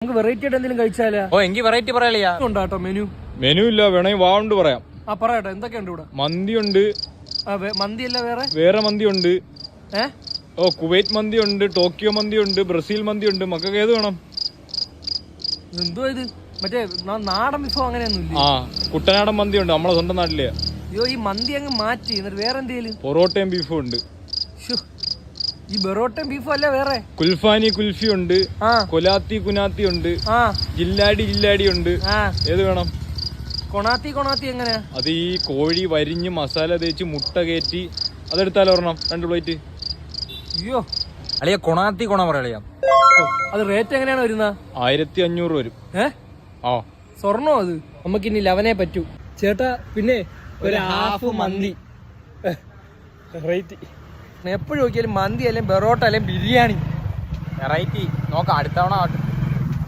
നമുക്ക് വെറൈറ്റി ആയിട്ട് എന്തെങ്കിലും കഴിച്ചാലോ? എങ്കിൽ വെറൈറ്റി പറയാ. ഉണ്ടാട്ടോ മെനു? മെനു ഇല്ല, വേണമെങ്കിൽ വാണ്ട് പറയാം. പറയട്ടെ, എന്തൊക്കെയുണ്ട് ഇവിടെ? മന്തിയുണ്ട്. മന്തിയല്ല വേറെ മന്തിയുണ്ട്. കുവൈറ്റ് മന്തി ഉണ്ട്, ടോക്കിയോ മന്തി ഉണ്ട്, ബ്രസീൽ മന്തി ഉണ്ട്. മക്കൾക്ക് ഏത് വേണം? എന്തോ ഇത് മറ്റേ നാടൻ വിഭവം അങ്ങനെയൊന്നും ഇല്ല? കുട്ടനാടൻ മന്തി ഉണ്ട്, നമ്മളെ സ്വന്തം നാട്ടിലെ. അയ്യോ, ഈ മന്തി അങ്ങ് മാറ്റി എന്നിട്ട് വേറെ എന്തെങ്കിലും? പൊറോട്ടയും ബീഫും ഉണ്ട്. ഈ ബെറോട്ടയും ബീഫും അല്ല വേറെ? കുൽഫാനി കുൽഫി ഉണ്ട്, കൊലാത്തി കുനാത്തി ഉണ്ട്, ജില്ലാടി ഉണ്ട്. ഏത് വേണം? കൊണാത്തി എങ്ങനെയാ? അത് ഈ കോഴി വരിഞ്ഞ് മസാല തേച്ച് മുട്ട കയറ്റി അതെടുത്താലോ ഒരെണ്ണം, 2 പ്ലേറ്റ്. അയ്യോ അളിയ കൊണാത്തി പറയാ. അത് റേറ്റ് എങ്ങനെയാണ് വരുന്നത്? 1500 വരും. സ്വർണ്ണോ അത്? നമുക്കിനി 11 പറ്റൂ ചേട്ടാ. പിന്നെ ഒരു ഹാഫ് മന്തി റേറ്റ്. എപ്പോഴും നോക്കിയാലും മന്തി അല്ലെങ്കിൽ ബെറോട്ട അല്ലെങ്കിൽ ബിരിയാണി വെറൈറ്റി നോക്കാം അടുത്തവണ.